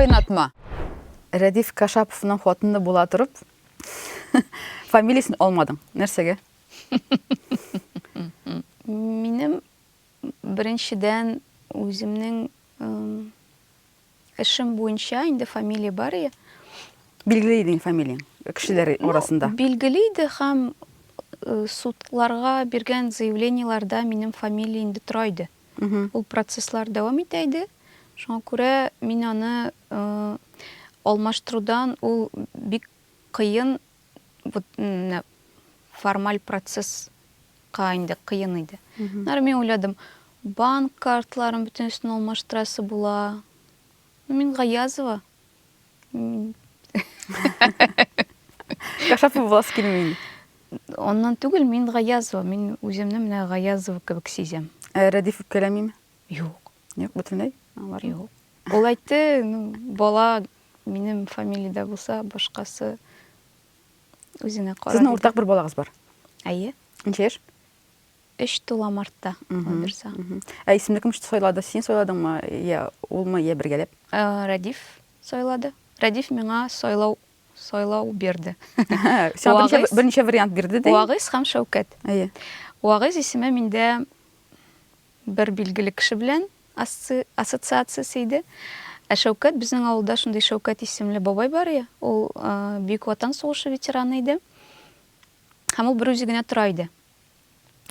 Ойнатма. Радиф Кашаповның хотынды була тұрып, фамилиясын алмадың. Нәрсеге? Минем беренчедән үземнең эшем буенча инде фамилия бар я. Билгеле иде фамилияң кешеләр арасында. Билгеле иде һәм судларга биргән заявлениеларда минем фамилия инде тора иде. Ул процесслар дәвам итә иде. Шуңа күрә мин аны алмаштырудан ул бик кыен, формаль процесска инде кыен иде. Мен уйладым, банк карталарын бөтенесен алмаштырасы була. Мин Гаязова. Кашапов буласы килми. Оннан түгел, мин Гаязова. Мин үземне менә Гаязова кебек сизәм. Радиф кәләмиме? Юк. Юк, бөтенләй. Юк. Ул әйтте, бала минем фамилиядә булса, башкасы үзенә карар. Сезнең уртак бер балагыз бар. Әйе. Ничә яшь? 3 тула мартта. Исемне кем сойлады? Син сойладыңмы? Я улмы, я бергәләп? Радиф сойлады. Радиф миңа сойлау бирде. Берничә вариант бирде ди. Вагыз һәм Шәүкәт. Әйе. Вагыз исеме миндә бер билгеле кеше белән ассоциация иде. Шәүкәт безнең авылда шундый Шәүкәт исемле бабай бар я. Ул Бөек Ватан сугышы ветераны иде. Һәм ул бер үзе генә тора иде.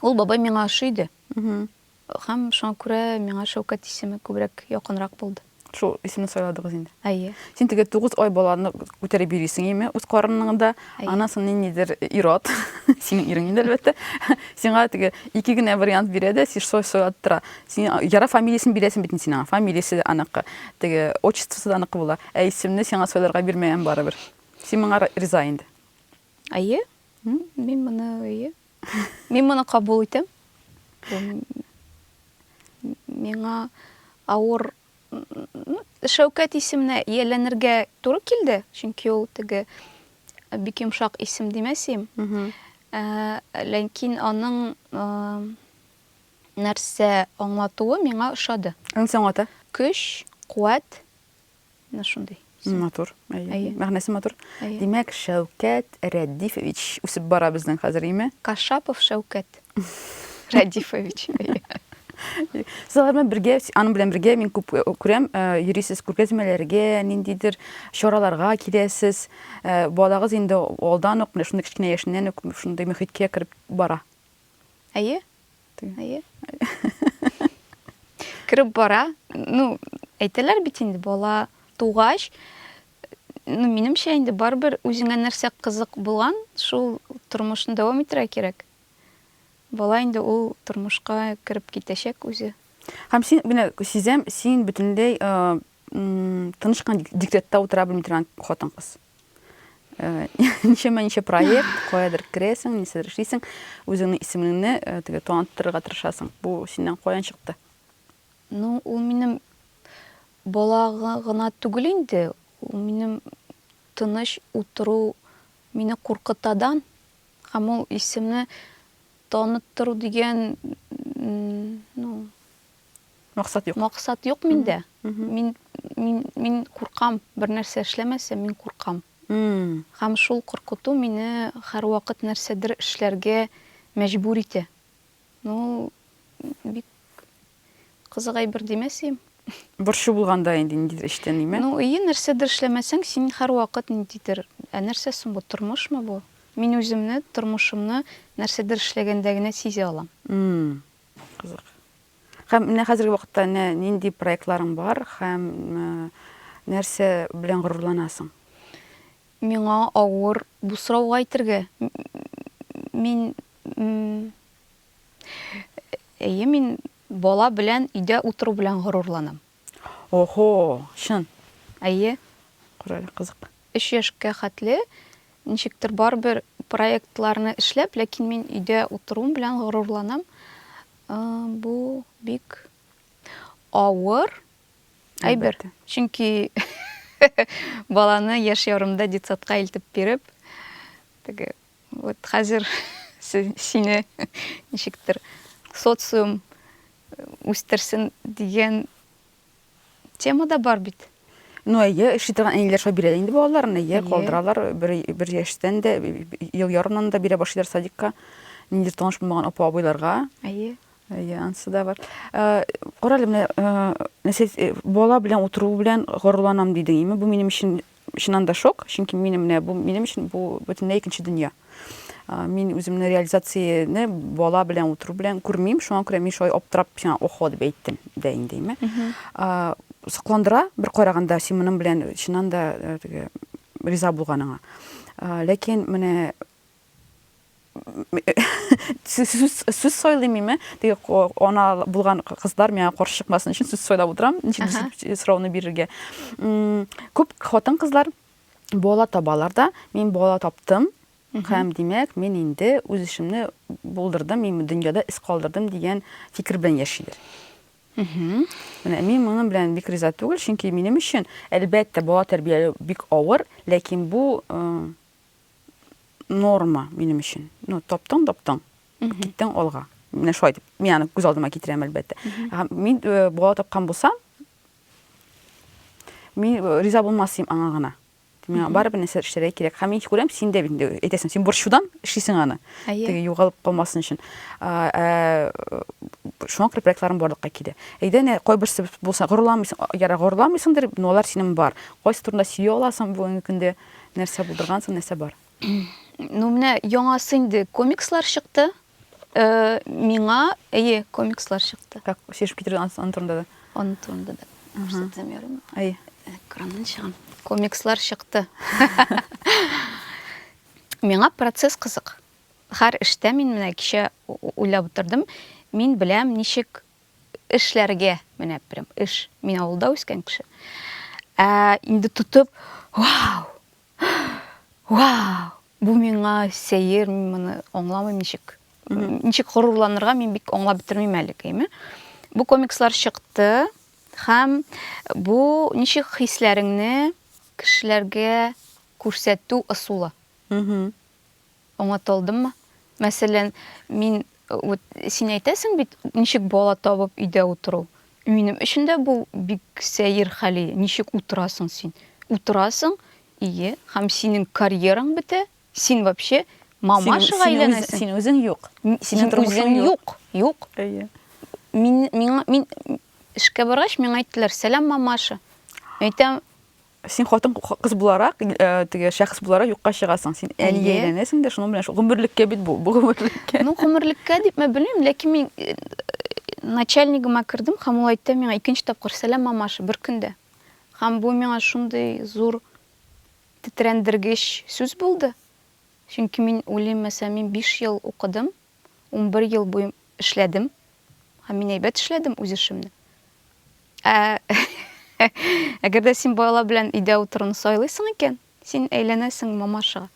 Ул бабай миңа ошый һәм шуңа күрә миңа Шәүкәт исеме күбрәк якынрак булды. Шул исемне сайладыгыз инде. Әйе. Син теге 9 ай баланы күтәреп йөрисең име? Үз карыныңда анасын нидер ират. Синең ирең инде әлбәттә. Сиңа теге 2 генә вариант бирә дә, син сойлап тора. Син яра фамилиясын бирәсең бит син. Фамилиясы аныкы, теге отчествосы аныкы була. Исемне сиңа сойларга бирмәгән барыбер. Син моңа риза инде. Әйе. Мин моны кабул итәм. Миңа авыр Шәүкәт исеменә ияләнергә туры килде, чөнки ул теге бик йомшак исем димәсем. Ләкин аның нәрсә аңлатуы миңа ошады. Нәрсә аңлата? Көч, куәт, шундый. Матур. Әйе. Мәгънәсе матур. Димәк, Шәүкәт Радифович үсеп бара безнең хәзер име? Кашапов Шәүкәт Радифович. Сызлар белән бергә, аның белән бергә мин күп күрәм, йөрисез күргәзмәләргә, ниндидер чараларга киләсез. Балагыз инде алдан ук, шундый кичкенә яшеннән ук шундый мөхиткә кереп бара. Әйе. Әйе. Кереп бара. Әйтәләр бит инде бала тугач, минемчә инде барбер үзеңә нәрсә кызык булган, шул тормышны дәвам итәргә кирәк. Бала инде ул тормышка кереп китәчәк үзе. Һәм син менә сизәм, син бөтенләй тынышкан декретта утыра белми торган хатын-кыз. Ничә проект, каядыр керәсең, нисәдер эшлисең, үзеңнең исемеңне теге танытырга тырышасың. Бу синнән каян чыкты? Ул минем балага гына түгел инде. Ул минем тыныч утыру мине куркытадан. Һәм ул исемне таныттыру дигән Максат юк. Максат юк миндә. Мин куркам, бер нәрсә эшләмәсәм, мин куркам. Һәм шул куркыту мине һәрвакыт нәрсәдер эшләргә мәҗбүр итә. Бик кызык әйбер димәсем. Борчу булганда инде ниндидер эштән ниме? Нәрсәдер эшләмәсәң, син һәрвакыт ниндидер, нәрсә соң бу, тормышмы бу? Мин үземне, тормышымны нәрсәдер эшләгәндә генә сизә алам. Кызык. Һәм менә хәзерге вакытта нинди проектларың бар һәм нәрсә белән горурланасың? Миңа авыр бу сорауга әйтергә. Мин бала белән өйдә утыру белән горурланам. Охо, шын. Әйе. Курай, кызык. 3 яшькә хәтле ничектер барбер проектларны эшләп, ләкин мин өйдә утыруым белән горурланам. Бу бик авыр әйбер. Чөнки баланы яшь ярымда детсадка илтеп биреп, теге вот хәзер сине ничектер социум үстерсен дигән темада бар бит. Ну, әйе, шитырған әнелер шо береді енді балаларын, әйе, қолдыралар, бір яштен де, ел ярымнан да бере башыдар садикка, нендер тоныш болмаған опа абайларға. Әйе. Әйе, ансы да бар. Қоралы, бола білен, отыру білен ғорланам дейдің, еме, бұл менің үшін анда шок, çünkü менің үшін бұл бүтін екінші дүния. Мен өзімнің реализацияны бола білен, отыру білен көрмеймін, шуңа көре мен шой оптырап, оқуды бейттім дейін деймі. Сұқландыра, бір қойрағанда сен мұның білен шынан да риза болғаныңа. Лекен міне сөз сойлаймын, она болған қыздар мен қоршы шықмасын үшін сөз сойлап отырам, сұрауыны берерге. Көп қотын қыздар бола табаларда, мен бола таптым, қайым демек, мен енді өз ішімні болдырдым, мен дүнияда іс қалдырдым деген фикір білен ешілер. Мен мұның білен бек риза түгіл, çünkü менің үшін әлбәтті бола тәрбиелі бек ауыр, ләкин бұл норма менің үшін. Топтың, кеттің олға. Мен шой деп, мен көз алдыма кетірем әлбәтті. Мен бола тапқан болсам, мен риза болмасым аңағына. Мен бары бір нәрсе іштері керек. Мен көрем, сен де етесің, сен боршудан ішесің аны. Теге юғалып қалмасын үшін. Шуан проектларым барлыққа келе. Әйден қой бірсі болса, ғұрламайсыңдар, олар сенің бар. Қойсы тұрында сүйе оласың, бұл күнде нәрсе бұлдырғансың, нәрсе бар. Ну, міне, яңасында комикслар шықты. Миңа, комикслар шықты. Как, шешіп кетірді аны тұрында да? Аны тұрында да. Көрсетсем ярым. Экраннан шығам. Комикслар шықты. Миңа процесс қызық. Har іште мен міне кеше ойлап отырдым. Мен білем нешік ішлерге, міне прям іш. Мен ауылда өскен кіші. Енді тұтып, вау! Бұл миңа сейір, мен мұны оңламайм нешік. Нешік ғұрурланырға мен бек оңлап бітірмейм әлі кейме. Бұл комикслар шықты. Хам бұл нешік хислеріңні кішілерге көрсету ұсулы. Оңатылдым ма? Мәселен, мен сен айтасың бит, нешік бола табып үйде отыру. Менің ішінде бұл бек сәйір хәлі. Нешік отырасың сен? Отырасың, хам сенің карьераң біті, сен вообще мамашыға айленесің. Сен өзің жоқ. Сен өзің жоқ. Мен ішке барғаш, мен айттылар, сәлем мамашы. Айтам, сен қотын қыз боларақ, шақыс боларақ юққа шығасың. Сен әлі еленесің де, шының білен ғұмырлікке бет бұл ғұмырлікке. Ну, ғұмырлікке деп мен білмеймін, ләкин мен начальнигіма кірдім, қам ол айтты, мен екінші тапқыр, сәлем мамашы, бір күнде. Қам бұл мен шындай зор тітрендіргеш сөз болды. Çünkü мен ойлайм, мәсәлен, мен 5 ел оқыдым, 11 ел бойым ішледім. Мен әйбәт ішледім өз ішімді. Әгерде сен байла білән үйде отыруны сайлайсың екен, сен әйленесің мамашыға.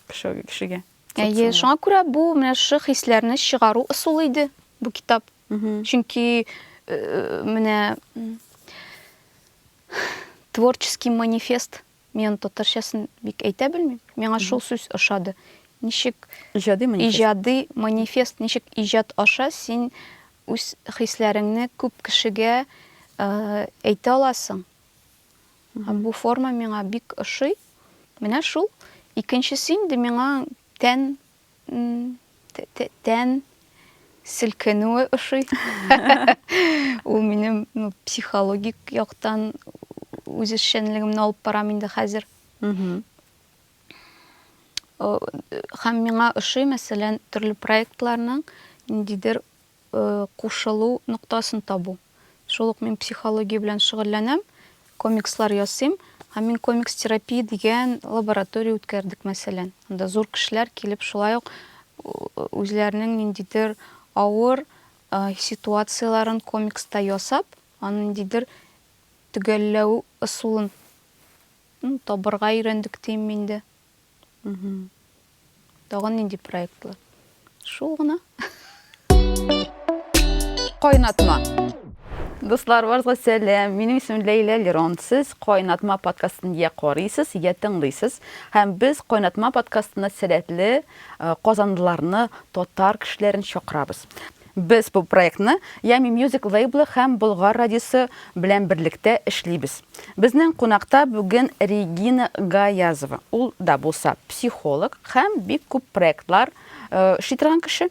Кішіге. Шуңа күрә бұл шық хисләрні шығару ұсулыйды бұл китап. Çünkü менә творческий манифест, мен татарчасын бик әйтә белмим. Миңа шул сүз ошады. Ничек иҗади манифест, ничек иҗат аша син үз хисләреңне күп кешегә әйтә аласың. Бу форма миңа бик ошый. Менә шул. Икенчесе инде миңа тән селкенүе ошый. Ул минем психологик яктан үз эшчәнлегемне алып барам инде хәзер. Һәм миңа ошый, мәсәлән, төрле проектларның ниндидер кушылу ноктасын табу. Шул ук мен психология белән шөгыльләнәм, комикслар ясыйм. Һәм мин комикс терапия дигән лаборатория үткәрдек, мәсәлән. Анда зур кешеләр килеп шулай ук үзләренең ниндидер авыр ситуацияларын комикста ясап, аны ниндидер төгәлләү ысулын табырга өйрәндек дим инде. Тагын нинди проектлар. Шул гына. Кайнатма. Достар, барыгызга сәлам. Минем исемем Лейла Лерон. Сез Кайнатма подкастын карыйсыз, тыңлыйсыз. Һәм без Кайнатма подкастына сәләтле казанлыларны, татар кешеләрен чакырабыз. Без бу проектны Ями Music Label һәм Болгар радиосы белән берлектә эшлибез. Безнең кунакта бүген Регина Гаязова. Ул да булса психолог һәм бик күп проектлар эшли торган кеше.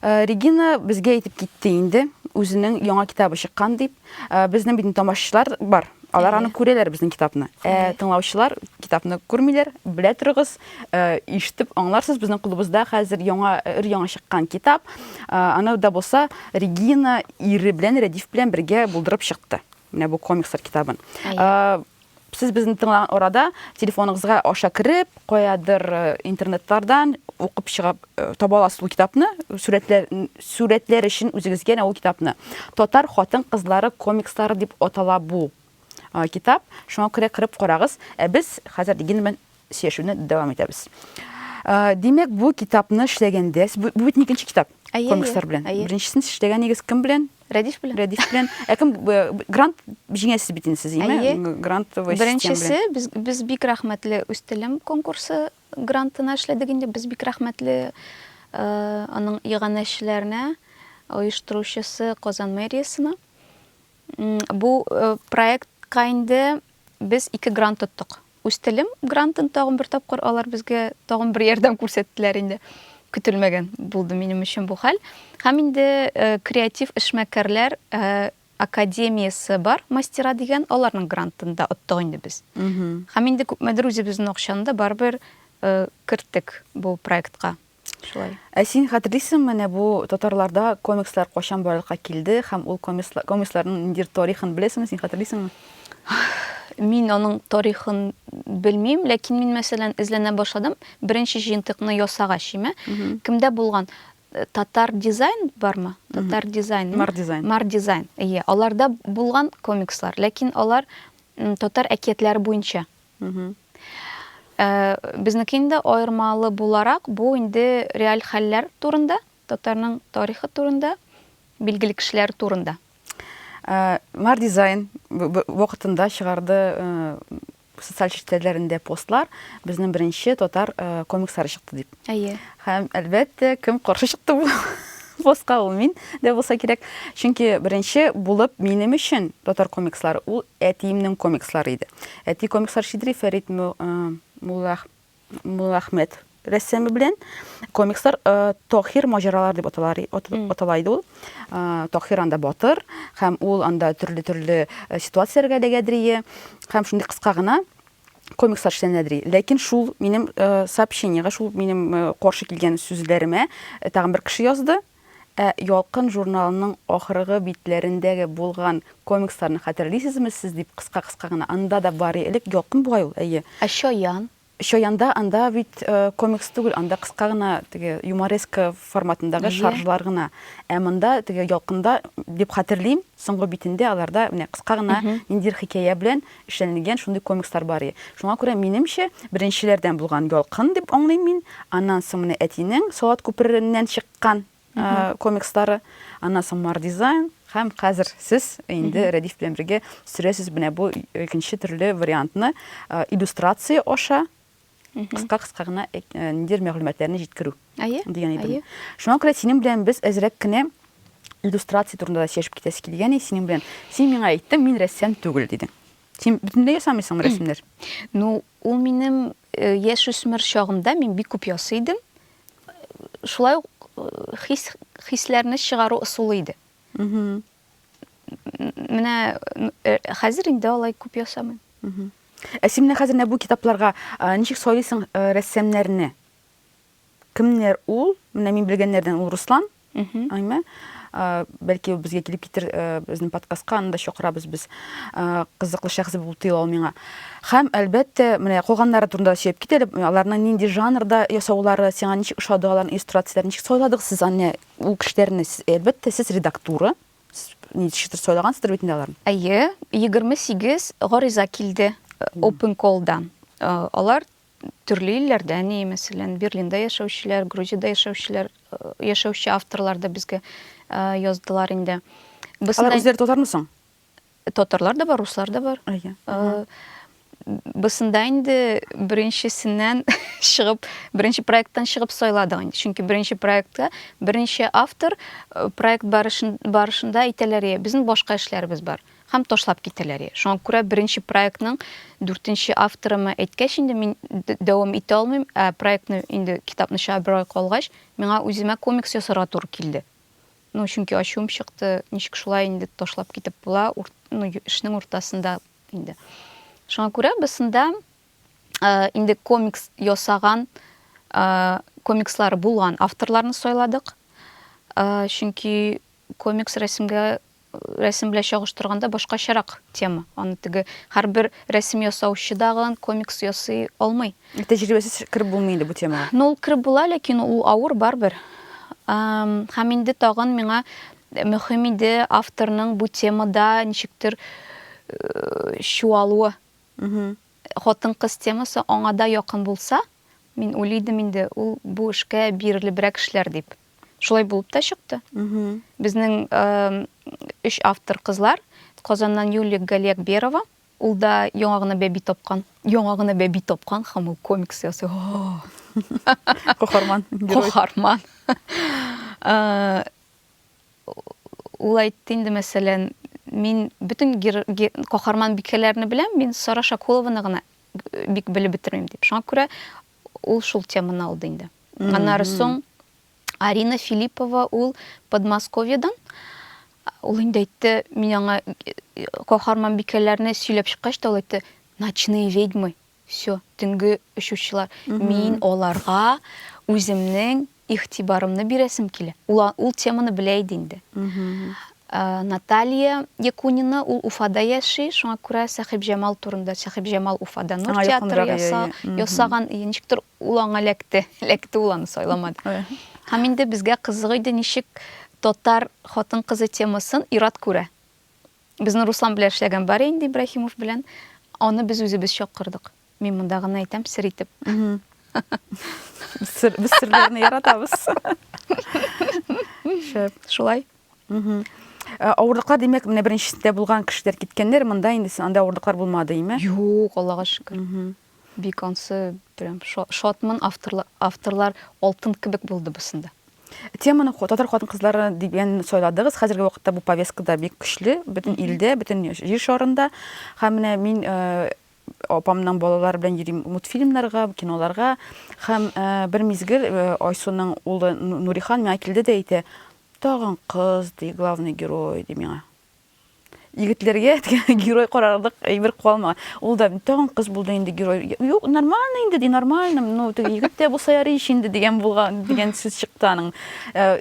Регина безгә әйтеп китте инде, үзенең яңа китабы чыккан дип. Безнең бит тамашачылар бар. Алар аны күрәләр безнең китапны. Тыңлаучылар китапны күрмиләр, белә торыгыз, ишетеп аңларсыз. Безнең клубыбызда хәзер яңа чыккан китап. Аны да булса Регина ире белән, Рәдиф белән бергә булдырып чыкты. Менә бу комикслар китабын. Сез безнең тыңлаган арада телефоныгызга аша кирип, каядыр интернеттардан укып чыгып таба аласыз ул китапны, сүрәтләр өчен үзегезгә ул китапны. Татар хатын-кызлары комикслары дип атала бу китап. Шуңа күрә кирип карагыз. Без хәзер Регина белән сөйләшүне дәвам итәбез. Димәк, бу китапны эшләгәндә, бу бит икенче китап комикслар белән. Беренчесен эшләгән нигез кем белән? Рәдиф белән. Рәдиф белән. Кем грант җиңәсез бит инде сез, грант система. Беренчесе без бик рәхмәтле Үстелем конкурсы грантына эшләдек инде. Без бик рәхмәтле аның иганәчеләренә, оештыручысы Казан мэриясына. Бу проектка инде без 2 грант тоттык. Үстелем грантын тагын бер тапкыр алар безгә тагын бер ярдәм күрсәттеләр инде. Көтелмәгән булды минем өчен бу хәл. Һәм инде креатив эшмәкәрләр академиясе бар, мастера дигән, аларның грантында оттык инде без. Һәм инде күпмәдер үзебезнең акчаны да барбер керттек бу проектка. Шулай. Син хәтерлисеңме, менә бу татарларда комикслар качан барлыкка килде һәм ул комиксларның нидер тарихын беләсеңме, син хәтерлисеңме? Мин аның тарихын белмим, ләкин мин мәсәлән эзләнә башладым. Беренче җыентыкны ясагач, кемдә булган татар дизайн бармы? Татар дизайн. Мар дизайн. Аларда булган комикслар, ләкин алар татар әкиятләре буенча. Безнекендә аермалы буларак бу инде реаль хәлләр турында, татарның тарихы турында, билгеле кешеләр турында. Мар дизайн вакытында чыгарды социаль челтәрләрендә постлар, безнең беренче татар комикслары чыкты дип. Һәм әлбәттә, кем каршы чыкты бу постка, ул мин дә булса кирәк. Чөнки беренче булып минем өчен татар комикслары ул әтиемнең комикслары иде. Әти комикслар шидри Фәрит Муллахмәт рәссамы белән комикслар Тохир маҗаралар дип аталайды ул. Тохир анда батыр һәм ул анда төрле ситуацияләргә дәгәдрие һәм шундый кыска гына комикслар эшләнәдри. Ләкин шул минем сообщениегә, шул минем каршы килгән сүзләремә тагын бер кеше язды. Ялкын журналының ахыргы битләрендәге булган комиксларны хәтерлисезме сез дип кыска гына. Анда да бар элек ялкын бугай ул. Шоянда анда бит комикс түгел, анда кыска гына теге юмореска форматындагы шаржлар гына. Монда теге ялкында дип хәтерлим, соңгы битендә аларда менә кыска гына ниндир хикәя белән эшләнелгән шундый комикслар бар. Шуңа күрә минемчә беренчеләрдән булган ялкын дип аңлыйм мин. Аннан соң менә әтинең Салат күпереннән чыккан комикслары, аннан соң Мар дизайн һәм хәзер сез инде Рәдиф белән бергә сөрәсез менә бу икенче төрле вариантны иллюстрация аша кыска гына ниндир мәгълүматларны җиткерү дигән идем. Шуңа күрә синең белән без әзрәк кенә иллюстрация турында да сөйләшеп китәсе килгән, синең белән. Син миңа әйттең, мин рәссам түгел дидең. Син бөтенләй ясамыйсың рәсемнәр? Ул минем яшь-үсмер чагымда мин бик күп ясый идем. Шулай хисләрне чыгару ысулы иде. Менә хәзер инде алай күп ясамыйм. Син менә хәзер бу китапларга ничек сөйлисең рәссамнәрне? Кемнәр ул? Менә мин белгәннәрдән ул Руслан. Айма. Бәлки безгә килеп китер безнең подкастка, анда чакырабыз без. Кызыклы шәхес булып тоела ул миңа. Һәм әлбәттә, менә калганнары турында сөйләп китәләр. Аларның нинди жанрда ясаулары, сиңа ничек ошады, аларның иллюстрацияларын ничек сайладыгыз сез аны ул кешеләрне? Әлбәттә, сез редактура. Ничектер сайлагансыздыр бит инде аларны. 28 гариза килде Open Call-дан. Алар төрле илләрдән, мәсәлән, Берлиндә яшәүчеләр, Грузиядә яшәүче авторлар да безгә яздылар инде. Алар үзләре татармы соң? Татарлар да бар, руслар да бар. Бысында инде беренчесеннән чыгып, беренче проекттан чыгып сайладык инде. Чөнки беренче проектка беренче автор проект барышында әйтәләр, безнең башка эшләребез бар. Һәм ташлап китәләр. Шуңа күрә беренче проектның 4нче авторыма әйткәч инде мин дәвам итә алмыйм, проектны инде китапны чабырга калгач, миңа үземә комикс ясарга туры килде. Ну, чөнки ачуым чыкты, ничек шулай инде ташлап китеп була, эшнең уртасында инде. Шуңа күрә бысында инде комикс ясаган, комикслары булган авторларны сайладык. Чөнки комикс рәсем белән чагыштырганда башкачарак тема. Аны теге һәрбер рәсем ясаучы дагы комикс ясый алмый. Тәҗрибәсез киреп булмый инде бу темага. Ну, ул киреп була, ләкин ул авыр барбер. Һәм инде тагын миңа мөһим иде авторның бу темада ничектер чуалуы. Хатын-кыз темасы аңада якын булса, мин уйлыйдым инде ул бу эшкә бирелебрәк эшләр дип. Шулай булып та чыкты. Безнең 3 автор кызлар, Казаннан Юлия Галиякберова, ул да яңа гына бәби тапкан һәм ул комикс ясый. Кохарман. Кохарман. Ул әйтте инде, мәсәлән, мин бүтән кохарман бикәләрне беләм, мин Сара Шакулованы гына бик белеп бетермим дип. Шуңа күрә ул шул теманы алды инде. Аннары соң Арина Филиппова, ул Подмосковьедан. Ул инде әйтте, мин аңа кохарман бикәләрне сөйләп чыккач та ул әйтте, ночные ведьмы. Всё, төнге очучылар. Мин аларга үземнең игътибарымны бирәсем килә. Ул теманы белә иде инде. Наталья Якунина, ул Уфада яши, шуңа күрә Сәхип Җамал турында, Сәхип Җамал Уфада Нур театры ясаган, ничектер ул аңа ләкте ул аны сайламады. Һәм инде безгә кызык иде, ничек татар хатын-кызы темасын ират күрә. Безнең Руслан белән эшләгән бар инде Ибраһимов белән, аны без үзебез чакырдык. Мин монда гына әйтәм, сер итеп. Без серләрне яратабыз. Шулай. Авырлыклар димәк, менә беренчесендә булган кешеләр киткәннәр, монда инде анда авырлыклар булмады, име? Юк, Аллага шөкер. Бик ансы прям шатман авторлар алтын кебек булды бусында. Теманы татар хатын-кызлары дигән сайладыгыз. Хәзерге вакытта бу повесткада бик көчле, бөтен илдә, бөтен җир шарында. Һәм менә мин апамның балалары белән йөрим мультфильмнарга, киноларга. Һәм бер мизгел Айсуның улы Нурихан миңа килде дә әйтә, тагын кыз ди, главный герой ди миңа. Егетләргә герой карарлык әйбер калмаган. Ул да тагын кыз булды инде герой. Юк, нормально инде ди, нормально. Ну, егеттә булса ярый инде дигән булган, дигән сүз чыкты аның.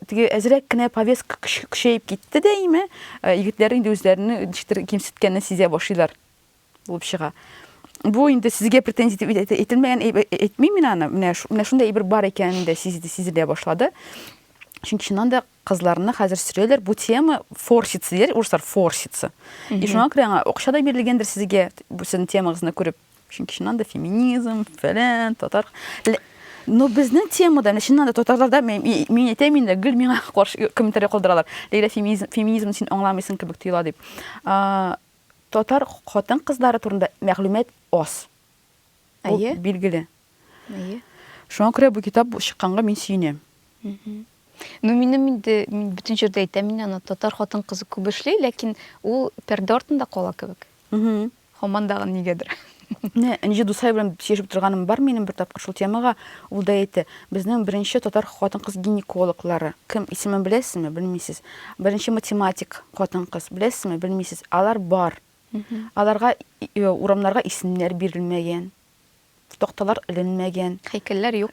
Теге әзрәк кенә повестка көчәйеп китте дә име? Егетләр инде үзләренә ничектер кимсеткәнне сизә башлыйлар. Булып чыга. Бу инде сезгә претензия ителмәгән әйтмим мин аны. Менә шундай әйбер бар икәнен дә сизелә башлады. Чөнки шуннан да кызларны хәзер сөрәләр, бу тема форсится, урыслар форсится. И шуңа күрә акча да бирелгәндер сезгә бу сезнең темагызны күреп. Чөнки шуннан да феминизм, фәлән, татар. Но безнең темада, шуннан да татарларда мин әйтәм инде, гел миңа каршы комментарий калдыралар. Ләйлә феминизм син аңламыйсың кебек тоела дип. Татар хатын-кызлары турында мәгълүмат аз. Бу билгеле. Шуңа күрә бу китап чыкканга мин сөенәм. Ну, мин бүтән җирдә әйтәм, мин аны татар хатын-кызы күп эшли, ләкин ул перде артында кала кебек. Һаман да нигәдер. Ничә дусай белән сөйләшеп торганым бар минем бер тапкыр шул темага. Ул да әйтте, безнең беренче татар хатын-кыз гинекологлары. Кем исемен беләсезме? Белмисез. Беренче математик хатын-кыз беләсезме? Белмисез. Алар бар. Аларга урамнарга исемнәр бирелмәгән. Токталар эленмәгән. Һәйкәлләр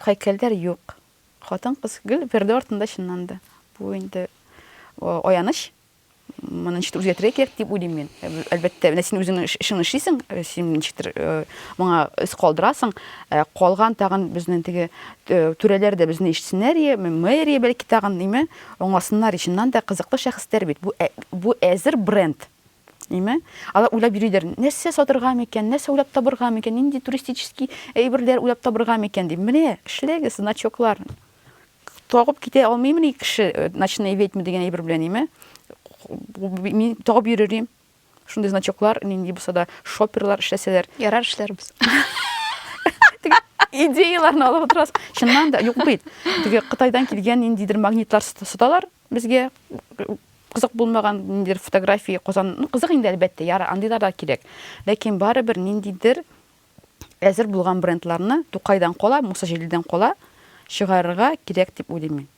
юк. Хатын-кыз гел перде артында чыннан да. Бу инде аяныч. Моны ничек үзгәртергә кирәк дип уйлыйм мин. Әлбәттә, менә син үзеңнең эшеңне эшлисең, син ничектер моңа эз калдырасың. Калган тагын безнең теге түрәләр дә безне ишетсеннәр, мэрия бәлки тагын ниме, аңласыннар, чыннан да кызыклы шәхестәр бит. Бу әзер бренд. Ниме? Алар уйлап йөриләр, нәрсә сатырга микән, нәрсә уйлап табырга микән, нинди туристический әйберләр уйлап табырга микән дип. Менә эшләгез, значоклар. Тагып китә алмыймы кеше, ночные ведьмы дигән әйбер белән, ниме? Мин тагып йөрерим. шундай значоклар нинди булса да шоперлар эшләсәләр. Ярар эшләрбез. Идеяларны алып отырасыз. Чыннан да юк бит. Теге Кытайдан килгән ниндидер магнитлар саталар безгә. Кызык булмаган ниндидер фотография Казан. Ну кызык инде әлбәттә, яра андыйлар да кирәк. Ләкин барыбер ниндидер әзер булган брендларны Тукайдан кала, Муса Җәлилдән кала чыгарырга кирәк дип уйлыйм.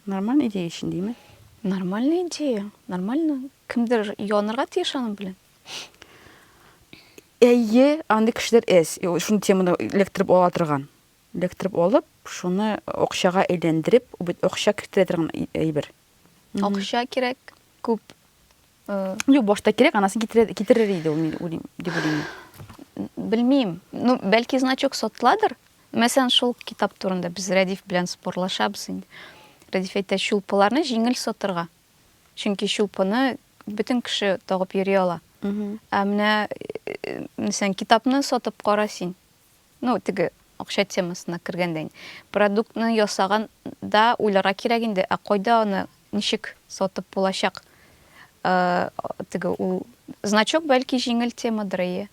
Нормальный идея өчен димме? Нормальная идея. Нормально. Кемдер янырга тиеш аның белән. Әйе, андый кешеләр әз. Шуны теманы лекторып ала торган. Лекторып алып, шуны акчага әйләндереп, бит акча кертә торган әйбер. Акча кирәк, күп. Юк, башта кирәк, анасын китерер иде ул дип уйлыйм. Белмим. Ну, бәлки значок сатыладыр. Мәсәлән, шул китап турында без Рәдиф белән спорлашабыз инде. Рәдиф әйтә, шулпыларны җиңел сатырга. Чөнки шулпыны бөтен кеше тагып йөри ала. Ә менә сен китапны сатып кара син. Ну, теге акча темасына кергәндән. Продуктны ясаганда уйларга кирәк инде, ә кайда аны ничек сатып булачак? Теге ул значок бәлки җиңел темадыр ие.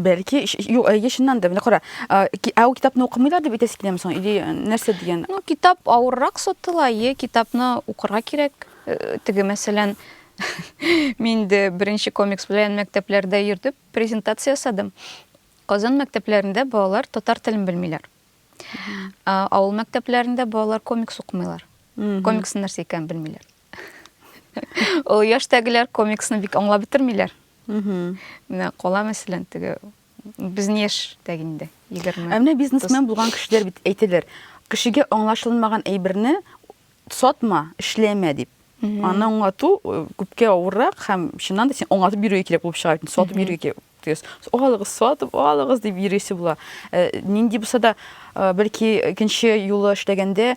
Бәлки, юк, яшеннән дә, менә кара, ау китапны укымыйлар дип әйтәсе киләме соң? Или нәрсә дигән? Ну, китап авыррак сатыла, китапны укырга кирәк. Теге, мәсәлән, мин дә беренче комикс белән мәктәпләрдә йөрдем, презентация ясадым. Казан мәктәпләрендә балалар татар телен белмиләр. Авыл мәктәпләрендә балалар комикс укымыйлар. Комикс нәрсә икәнен белмиләр. Ул яшьтәгеләр комиксны бик аңлап бетермиләр. Менә кала мәсәлән, теге безнең яшьтәгендә 20. Менә бизнесмен булган кешеләр бит әйтәләр, кешегә аңлашылмаган әйберне сатма, эшләмә дип. Аны аңлату күпкә авыррак һәм чыннан да син аңлатып бирүгә кирәк булып чыга. Сатып бирүгә кирәк. Алыгыз дип йөресе була. Нинди булса да, бәлки икенче юлы эшләгәндә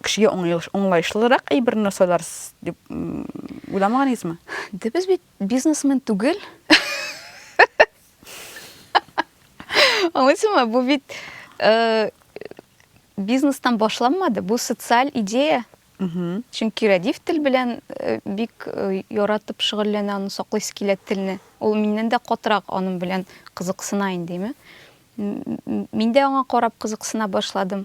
кешегә аңлаешлырак әйберне сайларсыз дип уйламаганыгызмы? Без бит бизнесмен түгел. Аңлыйсыңмы, бу бит бизнестан башланмады, бу социаль идея. Чөнки Рәдиф тел белән бик яратып шөгыльләнә, аны саклыйсы килә телне. Ул миннән дә катырак аның белән кызыксына индеме? Мин дә аңа карап кызыксына башладым.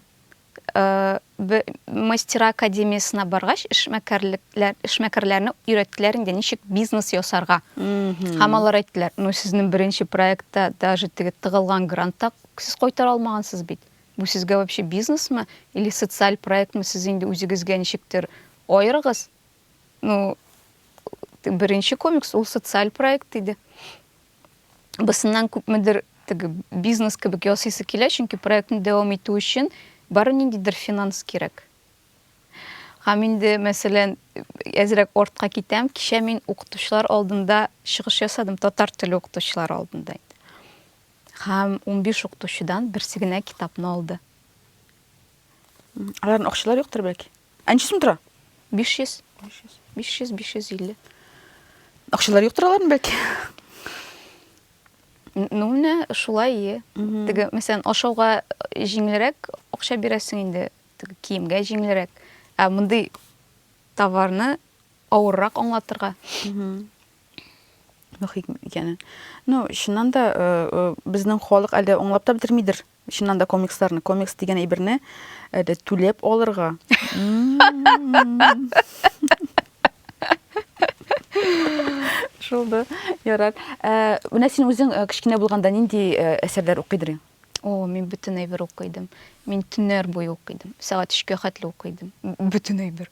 Мастера академиясына баргач, эшмәкәрләрне өйрәттеләр инде ничек бизнес ясарга. Һәм алар әйттеләр, ну сезнең беренче проектта даже теге тыгылган грантта сез кайтара алмагансыз бит. Бу сезгә вообще бизнесмы или социаль проектмы, сез инде үзегезгә ничектер аерыгыз. Ну, беренче комикс ул социаль проект иде. Бысыннан күпмедер теге бизнес кебек ясыйсы килә, чөнки проектны дәвам итү өчен бары ниндидер финанс кирәк. Һәм инде, мәсәлән, әзрәк артка китәм, кичә мин укытучылар алдында чыгыш ясадым, татар теле укытучылар алдында. Һәм 15 укытучыдан берсе генә китапны алды. Аларның акчалары юктыр бәлки. Анча сум тора? 500. 550. Акчалары юктыр аларның бәлки. Ну, менә шулай. Теге, мәсәлән, ашауга җиңелрәк акча бирәсең инде, теге киемгә җиңелрәк. Ә мондый товарны авыррак аңлатырга. Мөһим икән. Ну, чыннан да безнең халык әле аңлап та бетермидер. Чыннан да комиксларны, комикс дигән әйберне түләп алырга. Шулды. Ярар. Менә син үзең кичкенә булганда нинди әсәрләр укыйдың? Мин бөтен әйбер укыйдым. Мин төннәр буе укыйдым. Сәгать 3-кә хәтле укыйдым. Бөтен әйбер.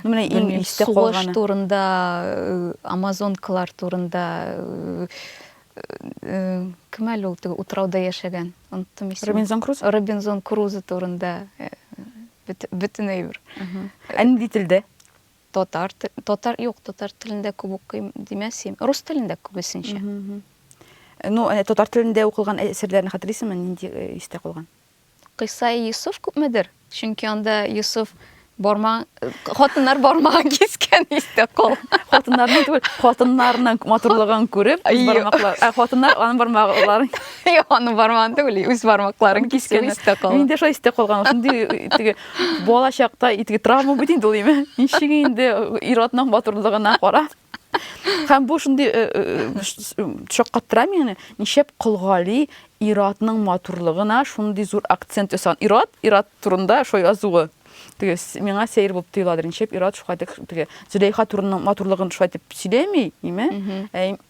Менә иң истә калганы. Сугыш турында, Амазонкалар турында, кем әле ул теге утрауда яшәгән? Оныттым исемен. Робинзон Крузо турында бөтен әйбер. Нинди телдә? Татар телендә күп укыйм димәсем. Рус телендә күбесенчә. Ну, татар телендә укылган әсәрләрне хәтерлисеңме, нинди истә калган? Кыйса Юсуф күпмедер? Чөнки анда Юсуф хатыннар бармагын кискән истә калган. Хатыннарның матурлыгын күреп, бармаклар, хатыннар аның бармакларын, аның бармагын түгел, үз бармакларын кискән истә калган. Миндә шулай истә калган. Шундый теге бала чакта итге травма бит инде ул име. Ничек инде ир-атның матурлыгына карап Һәм бу шундый шаккаттыра мине, ничеп кылгали иратның матурлыгына шундый зур акцент ясаган. Ират турында шо язуы. Теге миңа сәер булып тоеладыр. Ничеп ират шулай теге Зөләйха турының матурлыгын шулай дип сөйләми, име?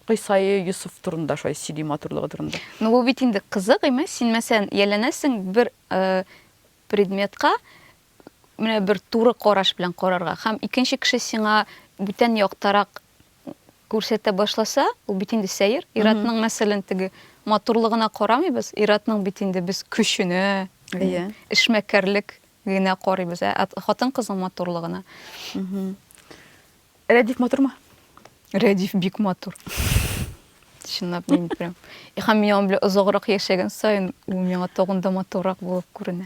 Кыйсай Юсуф турында шулай сөйли матурлыгы турында. Ну, бу бит инде кызык, име? Син мәсәлән, яланасың бер предметка менә бер туры караш белән карарга. Һәм икенче кеше сиңа бүтән яктарак күрсәтә башласа, ул бит инде сәер. Иратның мәсәлән теге матурлыгына карамыйбыз. Иратның бит инде без көченә, эшмәкәрлек генә карыйбыз. Хатын кызның матурлыгына. Рәдиф матурмы? Рәдиф бик матур. Чынлап мин прям. Һәм мин белән озаграк яшәгән саен, ул миңа тагын да матуррак булып күренә.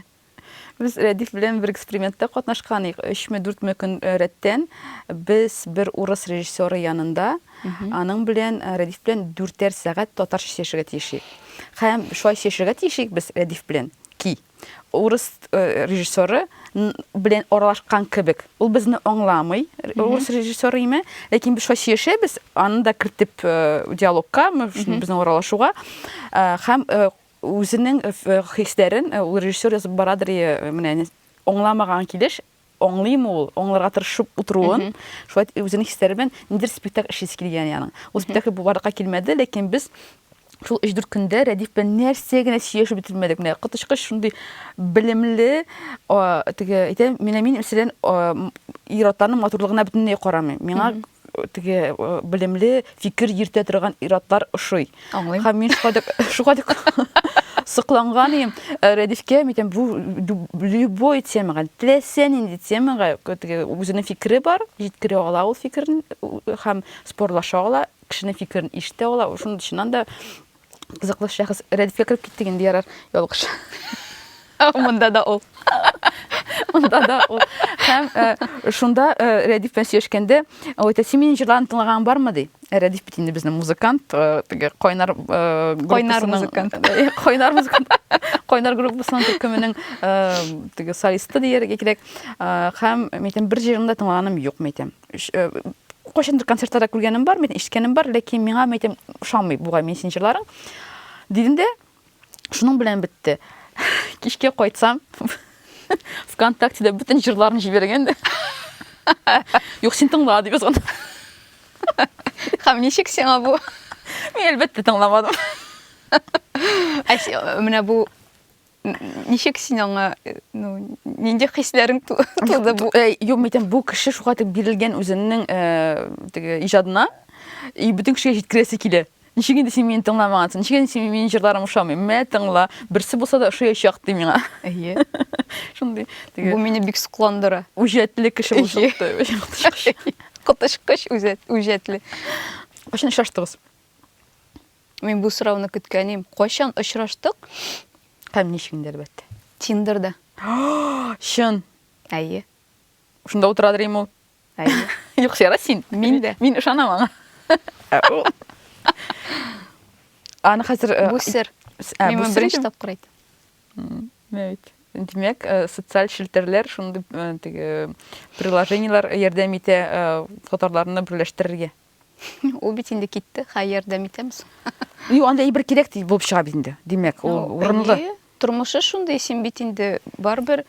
Biz Рәдиф белән бер экспериментта катнашканык. 3-4 көн рәттән без бер урыс режиссеры янында, аның белән Рәдиф белән 4 сәгать татарча сөйләшергә тиешик. Һәм шулай сөйләшергә тиешик без Рәдиф белән ки урыс режиссеры белән аралашкан кебек. Ул безне аңламый, урыс режиссеры име, ләкин без шулай сөйләшәбез, аны да кертеп диалогка, безнең аралашуга һәм үзенең хисләрен ул режиссер язып барадыр, менә аңламаган килеш, аңлыймы ул, аңларга тырышып утыруын, шулай үзенең хисләре белән нидер спектакль эшлисе килгән яның. Ул спектакль бу барлыкка килмәде, ләкин без шул 3-4 көндә Рәдиф белән нәрсә генә сөйләшеп бетермәдек. Менә кытышкыч шундый белемле, теге әйтәм, мин мәсәлән иратларның матурлыгына бөтенләй карамыйм. Миңа теге белемле, фикер йөртә торган иратлар ошый. Һәм мин шуга сыкланган идем. Рәдифкә әйтәм, бу любой темага, теләсән инде темага теге үзенең фикере бар, җиткерә ала ул фикерен һәм спорлаша ала, кешенең фикерен ишетә ала. Шуның өчен дә кызыклы шәхес. Рәдифкә кереп киттек инде ярар, ялгыш. Монда да ул. Монда да ул. Һәм шунда Рәдиф белән сөйләшкәндә, әйтә, син минем җырларны тыңлаган бармы ди. Рәдиф бит инде безнең музыкант, теге Кайнар музыкант. Кайнар группасының төркеменең теге солисты дияргә кирәк. Һәм мәйтәм бер җырында тыңлаганым юк, мәйтәм. Кайчандыр концертларда күргәнем бар, мәйтәм ишеткәнем бар, ләкин миңа мәйтәм ошамый бугай мин син җырларың. Дидем дә, шуның белән бетте. Кичкә кайтсам, ВКонтактеда бүтән җырларны җибәргән дә. Юк, син тыңла дип язган. Һәм ничек сиңа бу? Мин әлбәттә тыңламадым. Менә бу ничек син аңа, ну, нинди хисләрең туды бу? Юк, мәйтәм, бу кеше шуга дип бирелгән үзенең теге иҗадына, бөтен кешегә җиткерәсе килә. Ничек инде син мине тыңламагансың? Ничек инде син минем җырларым ошамый? Мә тыңла, берсе булса да ошаячак ди миңа. Әйе. Шундый теге Бу мине бик сокландыра. үҗәтле кеше булса. Котышкыч үҗәтле. Кайчан очраштыгыз? Мин бу сорауны көткәнем. Кайчан очраштык? Һәм ничек инде әлбәттә. Тиндерда. Чын. Әйе. Шунда утырадыр ул. Әйе. Юк, сера син. Мин дә. Мин ышанам аңа. Аны хәзер Бу сер. Мин беренче тапкыр әйттем. Evet. Демәк, социаль шелтерләр, шундый теге приложениелар ярдәм итә татарларны берләштерергә. Ул бит инде китте, ярдәм итәмез. Юк, анда әйбер кирәк ди булып чыга бит инде. Демәк, ул урынлы. Тормышы шундый, син бит инде барбер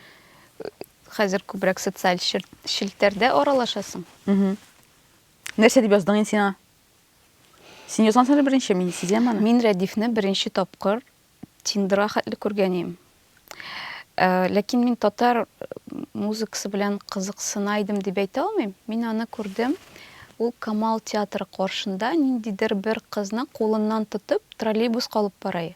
хәзер күбрәк социаль шелтәрдә аралашасың. Нәрсә дип яздың син? Син язгансың беренче, мин сизәм аны. Мин Рәдифне беренче тапкыр Тиндерга хәтле күргәнем. Ләкин мин татар музыкасы белән кызыксынайдым дип әйтә алмыйм. Мин аны күрдем. Ул Камал театры каршында ниндидер бер кызны кулыннан тотып троллейбуска алып барай.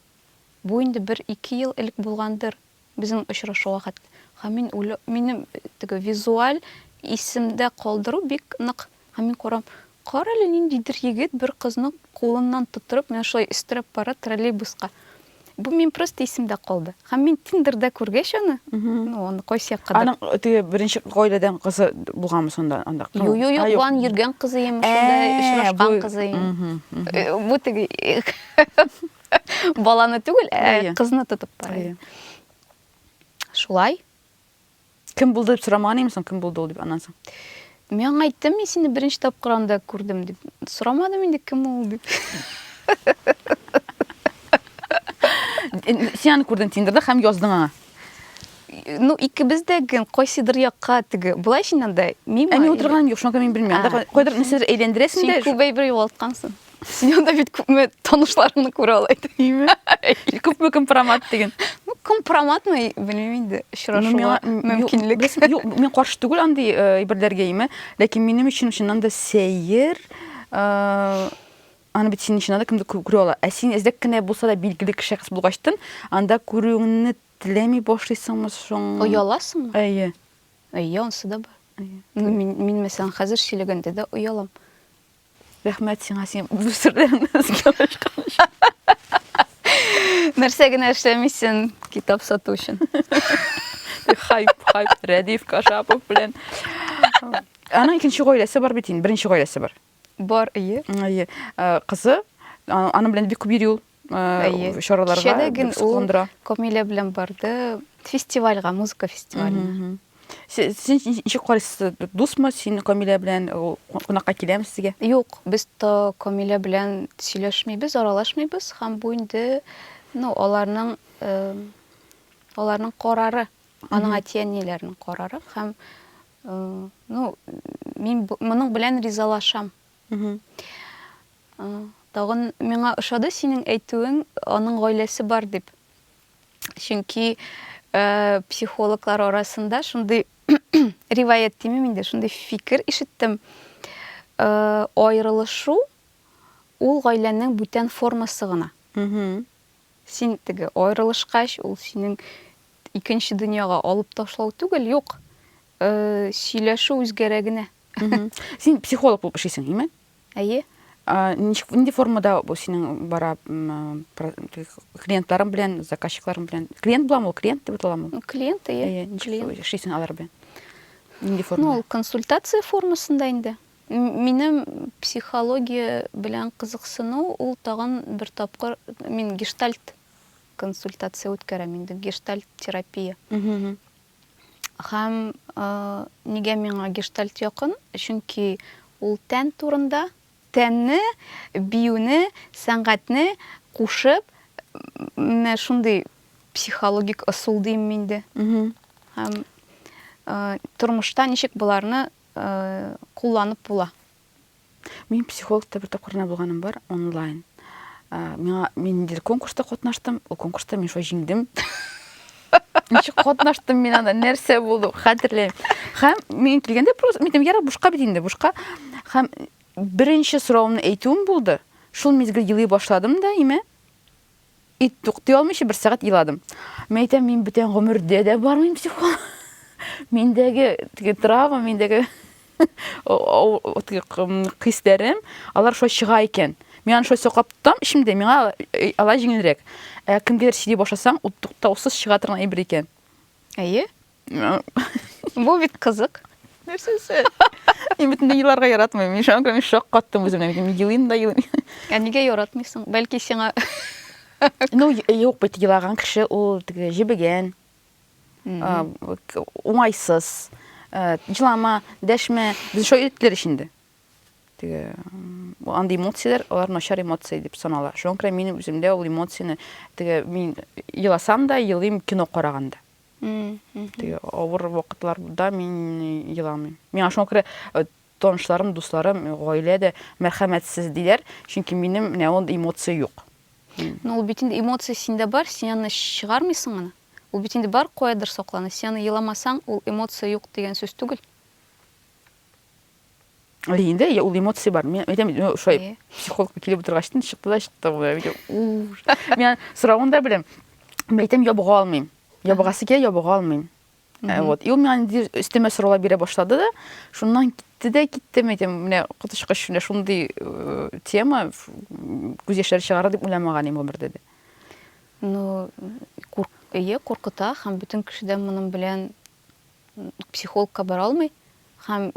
Бу инде 1-2 ел элек булгандыр. Безнең очрашуга хәтле. Һәм минем теге визуаль исемдә калдыру бик нык. Һәм мин карам, кара әле ниндидер егет бер кызны кулыннан тотып, менә шулай истереп бара троллейбуска. Бу мин просто исемдә калды. Һәм мин Тиндерда күргәч аны, ну, аны кайсы якка. Аның теге беренче гаиләдән кызы булганмы сонда анда? Юк, ван йөргән кызы имеш, шунда очрашкан кызы. Бу теге баланы түгел, кызны тотып бара. Шулай. Кем булды дип сорамаган имсең, кем булды ул дип аннан соң? Мен айттым, мен сені бірінші тапқыранда көрдім деп. Сұрамадым енді кім ол деп. Сен аны көрдің Тиндерда һәм яздың аңа. Ну, икебез дә кайсыдыр якка теге. Булай шинанда мима. Әни отырганым юк, шуңа мин белмим. Кайдыр нәрсәләр әйләндерәсең дә. Син күбәй бер югалткансың. Син анда бит күпме танышларыңны күрә алайды. Күпме компромат деген. Ну, компроматмы, белмим инде. Очрашуга мөмкинлек. Юк, мен каршы түгел андый әйберләргә име, ләкин минем өчен шуннан да сәер аны бит син өчен анда кемдер күрә ала. Ә син эздәк кенә булса да билгеле кеше кыз булгачтын, анда күрүеңне теләми башлыйсыңмы шуң? Уяласыңмы? Әйе. Әйе, онсы да бар. Мин мәсәлән хәзер сөйләгәндә дә уялам. Рәхмәт сиңа, син бу серләрне сөйләшкән. Нәрсә генә эшләмисең китап сату өчен. Хайп, Рәдиф Кашапов белән. Аның икенче гаиләсе бар бит инде, беренче гаиләсе бар. Бар, әйе. Әйе. Кызы, аның белән бик күп йөрү чараларга кылындыра. Камилә белән барды фестивальгә, музыка фестиваленә. Син ничек карыйсыз? Дусмы син Камилә белән кунакка киләме сезгә? Юк, без та Камилә белән сөйләшмибез, аралашмыйбыз һәм бу инде, ну, аларның карары, аның әти-әниләренең карары һәм ну, мин моның белән ризалашам. Тагын миңа ошады синең әйтүең, аның гаиләсе бар дип. Чөнки психологлар арасында шундый риваят димим инде, шундый фикер ишеттем. Аерылышу ул гаиләнең бүтән формасы гына. Син теге аерылышкач, ул синең икенче дөньяга алып ташлау түгел, юк. Сөйләшү үзгәрә генә. Син психолог булып эшлисең, име? Әйе. Нинди формада бу синең бара клиентларың белән, заказчикларың белән? Клиент буламы ул? Клиент дип аталамы? Клиент, әйе. Ничек эшлисең алар белән? Нинди Ну, формада? консультация формасында инде. Минем психология белән кызыксыну, ул тагын бер тапкыр мин гештальт консультация үткәрәм инде, гештальт терапия. Һәм нигә миңа гештальт якын? Чөнки ул тән турында, тәнне, биюне, сәнгатьне кушып, менә шундый психологик ысул дим минде. Һәм тормышта ничек буларны кулланып була. Мин психологта бер тапкыр булганым бар, онлайн. Мин конкурста катнаштым, ул конкурста мин шулай җиңдем. Ничек катнаштым мин анда, нәрсә булды, хәтерләйм. Һәм мин килгәндә просто мин яра бушка бит инде, бушка. Һәм беренче соравымны әйтүем булды. Шул мизгел елый башладым да, име? И туктый алмыйча бер сәгать иладым. Мен әйтәм, мин бүтән гомердә дә бармыйм психолог. Миндәге теге трава, миндәге хисләрем, алар шулай чыга икән. Мин аны шулай саклап тотам, ичимдә миңа алай җиңелрәк. Кемгәдер сөйли башласаң, ул туктаусыз чыга торган әйбер икән. Әйе. Бу бит кызык. Нәрсәсе? Мин бөтенләй еларга яратмыйм. Мин шуңа күрә шок каттым үземне. Мин елыйм да елыйм. Нигә яратмыйсың? Бәлки сиңа Ну, юк, бит елаган кеше ул теге җибегән. Уңайсыз. Җылама, дәшмә. Без шулай әйттеләр инде. Теге андый эмоциялар, алар начар эмоция дип санала. Шуңа күрә минем үземдә ул эмоцияны теге мин еласам да, елыйм кино караганда. Теге авыр вакытларда мин еламыйм. Миңа шуңа күрә танышларым, дусларым, гаиләдә мәрхәмәтсез диләр, чөнки минем менә ул эмоция юк. Ну, ул бит инде эмоция синдә бар, син аны чыгармыйсың аны. Ул бит инде бар, каядыр саклана. Син аны еламасаң, ул эмоция юк дигән сүз түгел. Инде ул эмоция бар. Мен әйтәм, шулай психологка килеп утыргачтын, чыкты. Мен соравын да беләм. Мен әйтәм, ябыга алмыйм. Ябыгасы килә, ябыга алмыйм. Вот. И ул миңа өстәмә сораулар бирә башлады да, шуннан китте, мен әйтәм, менә котышкыч шундый тема күз яшьләре чыгара дип уйламаган идем гомердә дә. Ну, куркыта һәм бөтен кешедән моның белән психологка бара алмый. Һәм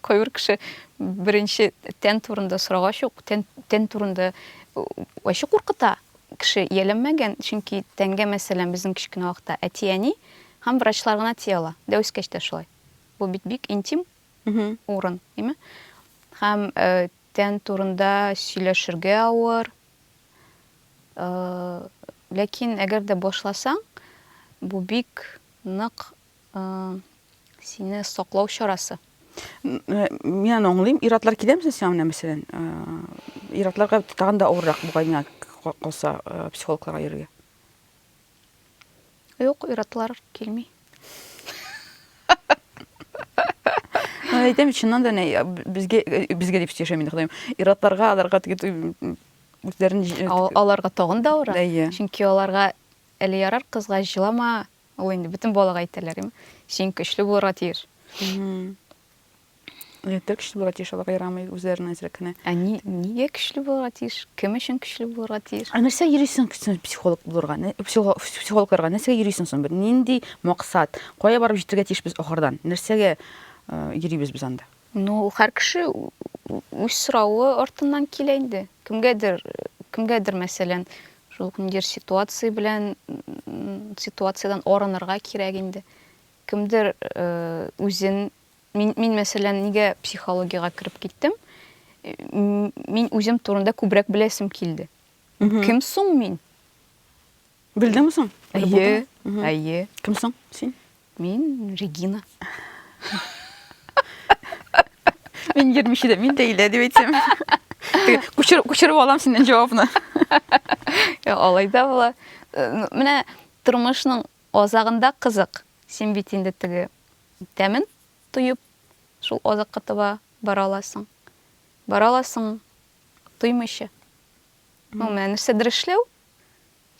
кайбер кеше беренче тән турында сорагач, тән турында ваще куркыта. Кеше яланмаган, чөнки тәнгә мәсәлән безнең кичкенә вакытта әти-әни һәм врачлар гына тияла. Дә үскәч тә шулай. Бу бит бик интим. урын, име? Һәм тән турында сөйләшергә авыр. Ләкин әгәр дә башласаң, бу бик нык сине саклау чарасы. Мен аңлыйм, иратлар киләмсез сиңа мәсәлән? Иратларга тагын да авыррак бугай калса психологларга йөрергә. Юк, иратлар килми. Әйтәм, чыннан да безгә дип сөйләшәм инде. Иратларга, аларга үзләрен Аларга тагын да авыр. Әйе. Чөнки аларга әле ярар кызга җылама, ул инде бөтен балага әйтәләр, име? Син көчле булырга тиеш. Әйтәр көчле булырга тиеш, аларга ярамый үзләренә әзрәк кенә. Нигә көчле булырга тиеш? Кем өчен көчле булырга тиеш? Нәрсә йөрисең психолог булырга? Психологларга нәрсәгә йөрисең соң? Нинди максат? Кая барып җитәргә тиешбез ахырдан? Нәрсәгә йөрибез без анда? Ну, һәр кеше үз соравы артыннан килә инде. Кемгәдер мәсәлән, шул ниндидер ситуациядан арынырга кирәк инде. Кемдер үзен мин мәсәлән нигә психологиягә кирип киттем? Мин үзем турында күбрәк беләсем килде. Кем соң мин? Белдеңме соң? Әйе. Кем соң син? Мин Регина. Мен 22-дә, мин дә илә дип әйтсәм. Күчереп алам синнән җавапны. Алай да була. Менә тормышның азагында кызык. Син бит инде теге тәмен туеп, шул азакка таба бара аласың. Туймыйча. Менә нәрсәдер эшләү.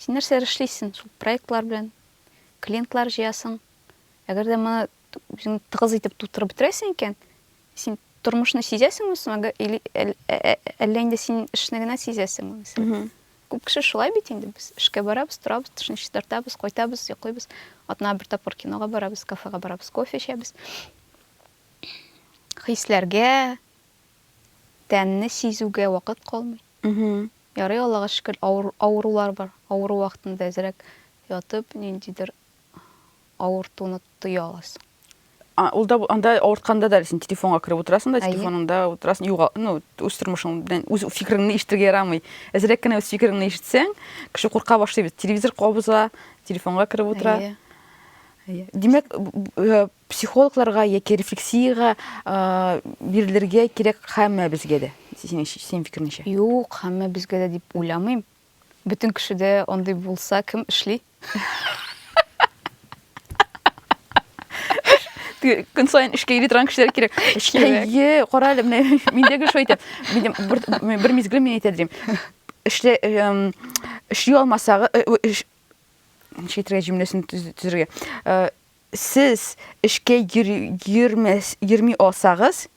Син нәрсә эшлисең? Шул проектлар белән клиентлар җыясың. Әгәр дә моны тыгыз итеп тутырып бетерәсең икән, син тормышны сизәсеңме соң, әллә инде син эшне генә сизәсеңме? Күп кеше шулай бит инде, без эшкә барабыз, торабыз, тышны чистартабыз, кайтабыз, йоклыйбыз, атна бер тапкыр кинога барабыз, кафега барабыз, кофе эчәбез. Хисләргә, тәнне сизүгә вакыт калмый. Ярый, Аллага шөкер, авырулар бар. Авыру вакытында әзрәк ятып, ниндидер авыртуны тоя аласың. Анда авыртканда да син телефонга кирип утырасың да, телефоныңда утырасың, үз тормышың белән үз фикереңне ишетергә ярамый. Әзрәк кенә үз фикереңне ишетсәң, кеше курка башлый, телевизор кабыза, телефонга кирип утыра. Димәк, психологларга яки рефлексиягә бирелергә кирәк һәммәбезгә дә. Син фикереңчә? Юк, һәммәбезгә дә дип уйламыйм. Бөтен кешедә андый булса, кем эшли? Көн сайын эшкә йөри торган кешеләр кирәк. Әйе, кара әле, миндәге шул әйтәм. Бер мизгел мин әйтәдем. Эшли алмасагы, шейтергә җөмләсен төзергә. Сез эшкә йөрми алсагыз,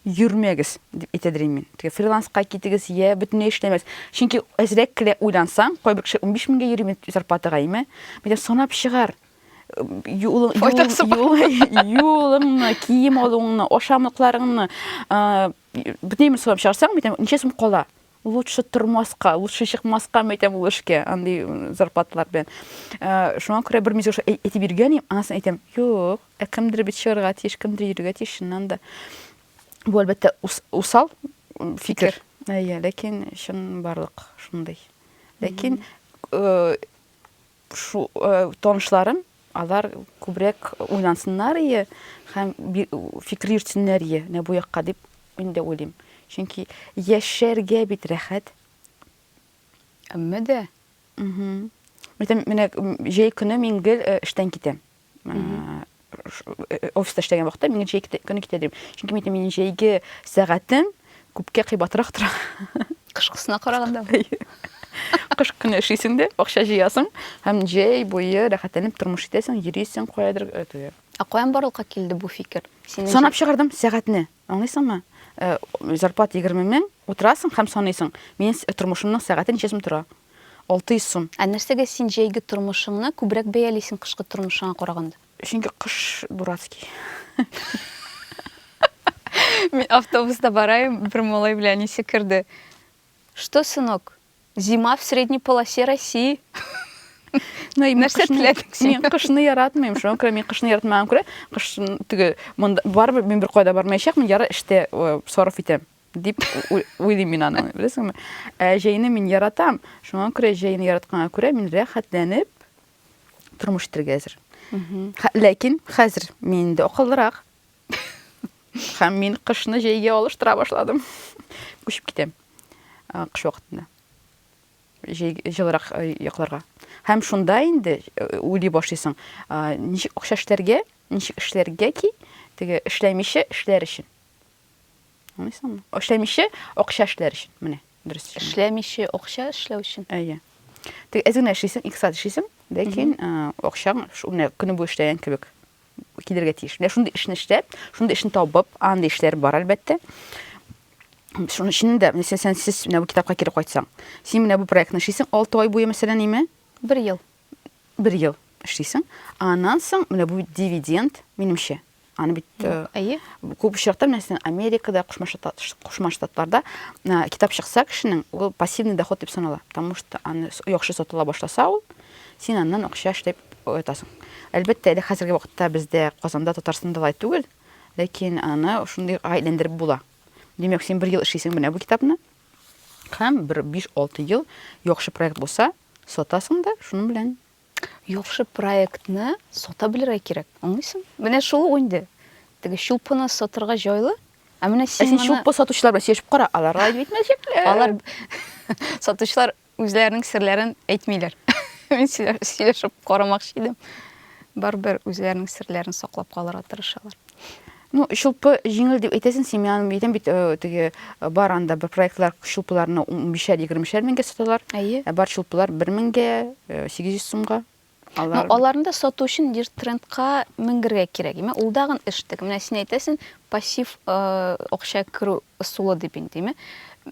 йөрмәгез дип әйтәдем мин. Фриланска китегез, бөтенләй эшләмәс. Чөнки әзрәк кенә уйлансаң, кайбер кеше 15 меңгә йөри зарплатага, име? Мен санап чыгар. Юлыңны, кием алуыңны, ашамлыкларыңны бөтенләй санап чыгарсаң, ничә сум кала? Лучше тормаска, лучше чыкмаска мәйтәм ул эшкә, андый зарплатлар белән. Шуңа күрә бер мизгел әйтеп биргәнем, анасын әйтәм, юк, кемдер бит чыгарга тиеш, кемдер йөрергә тиеш, шуннан да. Бу әлбәттә усал фикер. Әйе, ләкин чын барлык шундый. Ләкин шу танышларым, алар күбрәк уйлансыннар һәм фикер йөртсеннәр нә бу якка дип мин дә уйлыйм. Чөнки яшәргә бит рәхәт. Әмма дә. Менә җәй көне мин гел эштән китәм. Офиста эшләгән вакытта мин җәй көне китәм. Чөнки минем җәйге сәгатем күпкә кыйбатрак тора. Кышкысына караганда. Кыш көне эшлисең дә, акча җыясың, һәм җәй буе рәхәтләнеп тормыш итәсең, йөрисең, каядыр. Каян барлыкка килде бу фикер? Санап чыгардым сәгатьне. Аңлыйсыңмы? Зарплата 20 мең, утырасың һәм саныйсың. Минем тормышымның сәгате ничә сум тора? 600 сум. Нәрсәгә син җәйге тормышыңны күбрәк бәялисең кышкы тормышыңа караганда? Чөнки кыш дурацкий. Мин автобуста барайым, бер малай белән нисек керде. Что, сынок? Зима в средней полосе России. Нәрсә теләдең син? Мен кышны яратмыйм, шуңа күрә мен кышны яратмаган күрә, кышны теге барбыр мен бер кайда бармаячакмын, яры эштә сарыф итәм дип уйлыйм мин аны, беләсеңме? Җәйне мин яратам, шуңа күрә җәйне яратканга күрә мин рәхәтләнеп тормыш итәргә әзер. Ләкин хәзер мин дә акыллырак. Һәм мин кышны җәйгә алыштыра башладым. Күчеп китәм. Кыш вакытында. Җылырак якларга. Һәм шунда инде уйлый башлыйсың, ничек акча эшләргә, ничек эшләргә ки, теге эшләмичә эшләр өчен. Аңлыйсыңмы? Эшләмичә акча эшләр өчен. Менә, дөрес. Эшләмичә акча эшләү өчен. Әйе. Теге әзгенә эшлисең, 2 саат эшлисең, ләкин акчаң шуны көне буе эшләгән кебек килергә тиеш. Менә шундый эшне эшләп, шундый эшне табып, андый эшләр бар әлбәттә. Шуның өчен дә, сен сез менә бу китапка кире кайтсаң, син менә бу проектны эшлисең 6 ай буе мәсәлән, ниме? 1 ел. 1 ел эшлисең. Аннан соң менә бу дивиденд, минемчә. Аны бит Әйе. күп очракта мәсәлән Америкада, Кушма Штатларда китап чыкса кешенең, ул пассивный доход дип санала. Потому что аны яхшы сатыла башласа ул, син аннан акча эшләп оятасың. Әлбәттә, әле хәзерге вакытта бездә Казанда, Татарстанда лай түгел, ләкин аны шундый айландырып була. Демәк, син 1 ел эшлисең менә бу китапны, һәм 5-6 ел яхшы проект булса, сатасың да, шуның белән. Яхшы проектны сата белергә кирәк. Аңлыйсың? Менә шул инде. Теге шулпыны сатырга җайлы. Ә менә Син шулпы сатучылар белән сөйләшеп кара, аларга әйтмәячәкләр. Алар сатучылар үзләренең серләрен әйтмиләр. Мин сөйләшеп карамакчы идем. Барбер үзләренең серләрен саклап калырга тырышалар. Ну, шулпы җиңел дип әйтәсең, син миңа әйтәм бит, теге бар анда бер проектлар шулпыларны 15-20 меңгә саталар. Әйе. Бар шулпылар 1 меңгә, 800 сумга. Аларында сату өчен трендка менгергә кирәк. Ул дагын эш. Менә син әйтәсең, пассив акча керү ысулы дип инде.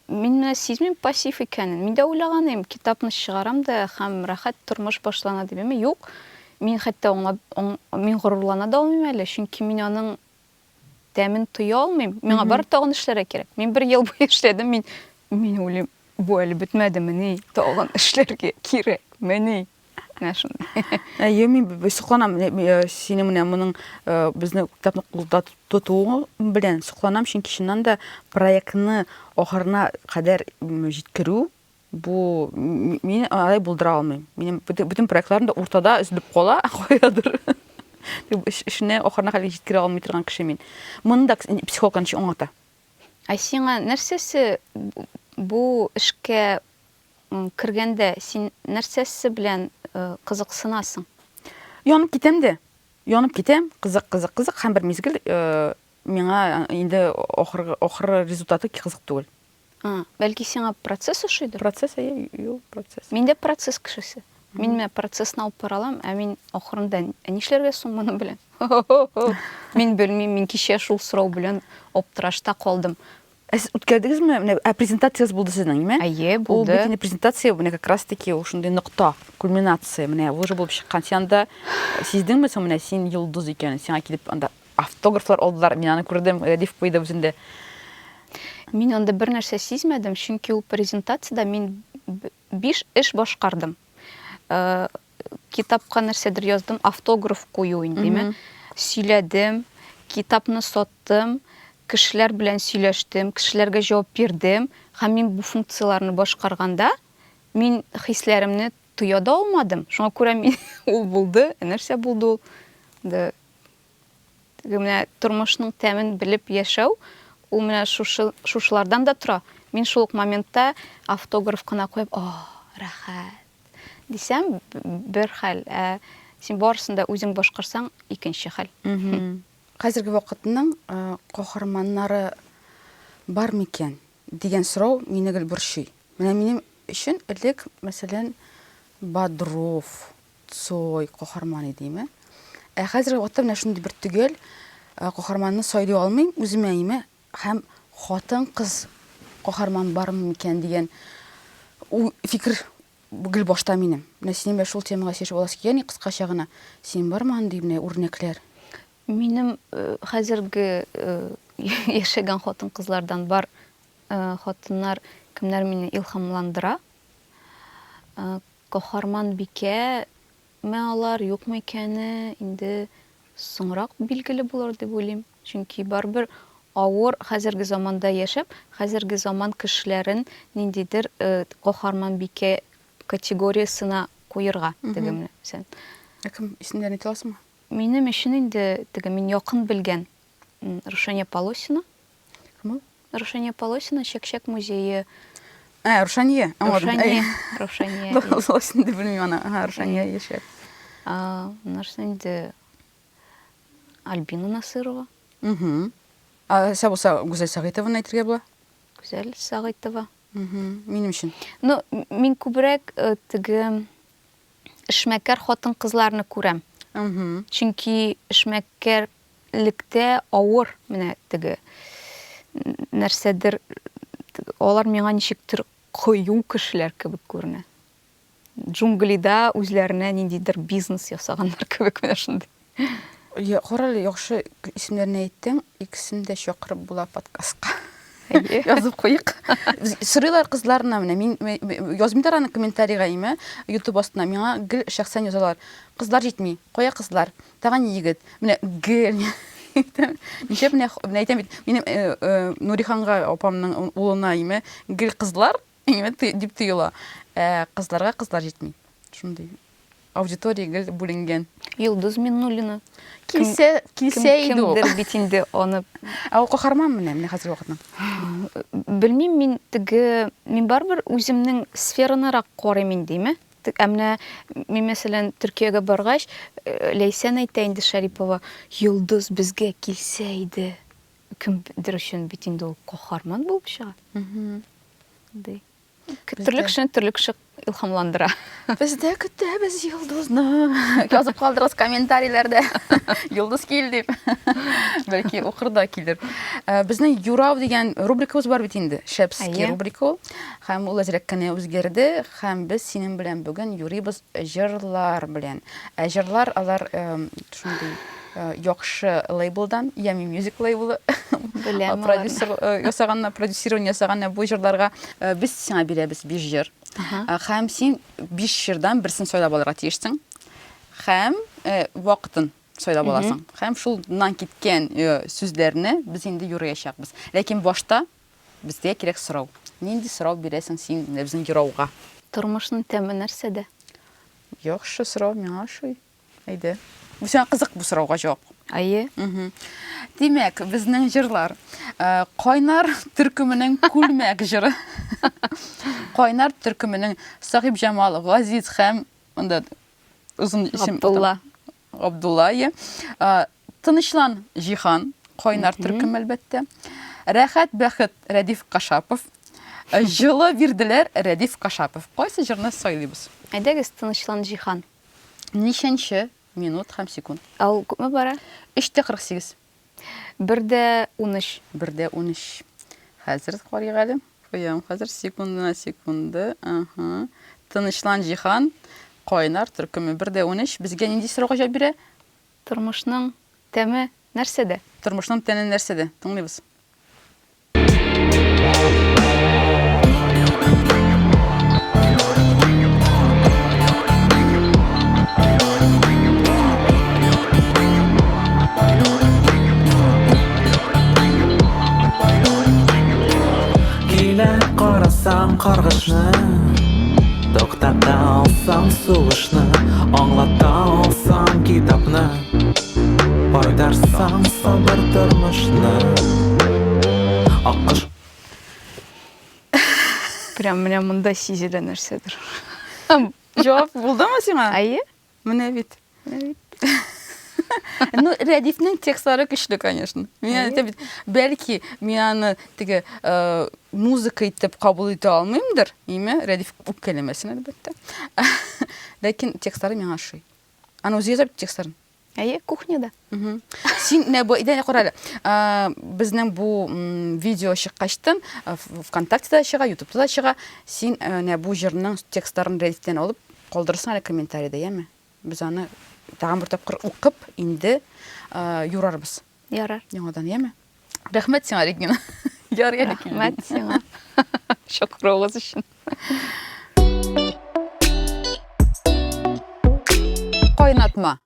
Мин менә сизмим пассив икәнен. Мин дә уйлаганым, китапны чыгарам да һәм рәхәт тормыш башлана дип. Юк. Мин хәтта мин горурлана да алмыйм әле, чөнки мин аның тәмен туя алмыйм. Миңа бар тагын эшләргә кирәк. Мин 1 ел буе эшләдем, мин уйлыйм, бу әле бетмәдеме, тагын эшләргә кирәк. Менә шундай. Әйе, мин сокланам, сине менә моның безне китапны кулда тотуы белән сокланам, чөнки чыннан да проектны ахырына кадәр җиткерү, бу мин алай булдыра алмыйм. Минем бүтән проектларым да уртада үзелеп кала, куядыр. Эшне ахырына кадәр җиткерә алмый торган кеше мин. Монда психологның аңлата. Сиңа нәрсәсе бу эшкә кергәндә син нәрсәсе белән кызыксынасың? Янып китәм дә. Янып китәм, кызык һәм бер мизгел миңа инде ахыр результаты кызык түгел. Бәлки сиңа процесс ошыйдыр? Процесс, юк, процесс. Мин дә процесс кешесе. Мин менә процессны алып баралам, ә мин ахырында нишләргә соң моны белән? Мин белмим, мин кичә шул сорау белән аптырашта калдым. Үткәрдегезме? Менә презентациясы булды сезнең, ниме? Әйе, булды. Ул бит презентация, менә как раз таки ул шундый нокта, кульминация, менә ул же булып чыккан. Син анда сиздеңме соң менә син йолдыз икәнен, сиңа килеп анда автографлар алдылар, мин аны күрдем, Рәдиф куйды үзендә. Мин анда бер нәрсә сизмәдем, чөнки ул презентацияда мин 5 эш башкардым. Китапка нәрсәдер яздым, автограф кую инде, сөйләдем, китапны саттым, кешеләр белән сөйләштем, кешеләргә җавап бирдем, һәм мин бу функцияларны башкарганда мин хисләремне туя да алмадым. Шуңа күрә мин ул булды, нәрсә булды ул? Менә тормышның тәмен белеп яшәү, ул менә шушылардан да тора. Мин шул ук моментта автограф кына куеп, рәхәт дисәм, бер хәл. Син барысында үзең башкарсаң, икенче хәл. Хәзерге вакытның каһарманнары бар микән дигән сорау мине гел борчый. Менә минем өчен элек, мәсәлән, Бодров, Цой каһарман идеме? Хәзерге вакытта менә шундый бер түгел каһарманны сайлый алмыйм, үземә име, һәм хатын-кыз каһарман бармы микән дигән фикер гел башта минем. Менә синең шул темага сөйләшеп аласы килгән, кыскача гына. Син бармы андый менә үрнәкләр? Минем хәзерге яшәгән хатын-кызлардан бар хатыннар, кемнәр мине илһамландыра. Каһарман бике ме алар, юкмы икәне инде соңрак билгеле булыр дип уйлыйм. Чөнки барбер авыр хәзерге заманда яшәп, хәзерге заман кешеләрен ниндидер каһарман бике категориясына куярга дигән сен. Кем исемнәрен әйтә аласыңмы? Минем өчен инде мин якын белгән Рушания Полосина. Кем ул? Рушания Полосина Чәкчәк музее. Рушания. Рушания. Полосина дип белмим аны. Рушания яшәп. Нарса инде Альбина Насырова. Сә булса Гүзәл Сәгыйтованы әйтергә була? Гүзәл Сәгыйтова. Минем өчен. Ну, мин күбрәк эшмәкәр хатын-кызларны күрәм. Чөнки эшмәкәрлектә авыр менә нәрсәдер алар миңа ничектер кыю кешеләр кебек күренә. Джунглида үзләренә ниндидер бизнес ясаганнар кебек менә шундый. Карале, яхшы исемнәрне әйттең, икесен дә чакырып була подкастка. Язып куйык. Сорыйлар кызларына менә мин язмыйлар аны комментарийга име, YouTube астына миңа гел шәхсән язалар. Кызлар җитми, кая кызлар? Тагын егет. Менә гел. Ничә менә әйтәм бит, минем Нуриханга апамның улына име, гел кызлар име дип тыела. Кызларга кызлар җитми. Шундый аудитория гел бүленгән. Йолдыз Миннуллина. Килсә иде ул. Кемдер бит инде аны. Ул каһарман менә хәзер вакытның. Белмим, мин барбер үземнең сферанарак карыйм инде, диме? Әмнә мин мәсәлән Төркиягә баргач, Ләйсән әйтә инде Шарипова, Йолдыз безгә килсә иде. Кемдер өчен бит инде ул каһарман булып чыга. Төрле кеше илһамландыра. Бездә көтәбез Йолдызны. Язып калдырыгыз комментарийләрдә. Йолдыз кил дип. Бәлки укырда килер. Безнең Юрау дигән рубрикабыз бар бит инде. Шәпский рубрика. Һәм ул әзрәк кенә үзгәрде. Һәм без синең белән бүген юрибыз җырлар белән. Җырлар алар шундый яхшы лейблдан, Yummy Music лейблы. Продюсер ясаганна, продюсирование ясаганна бу җырларга без сиңа бирәбез 5 җыр. Һәм син 5 җырдан берсен сайлап алырга тиешсең. Һәм вакытын сайлап аласың. Һәм шулдан киткән сүзләрне без инде юрыячакбыз. Ләкин башта безгә кирәк сорау. Нинди сорау бирәсең син безнең юрауга? Тормышның тәме нәрсәдә? Яхшы сорау миңа шуй. Әйдә. Бу сиңа кызык бу сорауга җавап. Айе. Димәк, безнең җырлар Кайнар төркеменең Күлмәк җыры. Кайнар төркеменең Сахиб Җамал, Газиз һәм монда узын исем Абдулла. Тынычлан Җихан, Кайнар төркем әлбәттә. Рәхәт бәхет Рәдиф Кашапов. Җылы бирделәр Рәдиф Кашапов. Кайсы җырны сайлыйбыз? Әйдәгез, Тынычлан Җихан. Ничәнче минут һәм секунд? Ал күпме бара? 3:48. 1:13. 1:13. Хәзер карыйк әле. Куям, хәзер секунды. Тынычлан Җихан, Кайнар төркеме 1:13. Безгә нинди сорауга җавап бирә? Тормышның тәме нәрсәдә? Тормышның тәне нәрсәдә? Тыңлыйбыз. Карасам каргышны, токтата алсам сугышны, аңлата алсам китапны, кайтарсам сабыр тормышны. Аккыш. Прям менә монда сизелә нәрсәдер. Җавап булдымы сиңа? Айе? Менә бит. Ну, Рәдифнең текстлары көчле, конечно. Мен бит бәлки мин аны теге музыка итеп кабул итә алмыймдыр, име? Рәдиф үпкәләмәсен әлбәттә. Ләкин текстлары миңа ошый. Аны үзе язып текстларын. Әйе, кухняда. Син нә бу идәне карале. Безнең бу видео чыккачтан ВКонтактеда чыга, YouTube'да да чыга. Син нә бу җырның текстларын Рәдифтән алып калдырсаң әле комментариядә, яме? Без аны тагын бер тапкыр укып инде юрарбыз. Ярар. Яңадан, яме? Рәхмәт сиңа, Регина. Ярый әле килде. Рәхмәт сиңа. Шакыруыгыз өчен. кайнатма.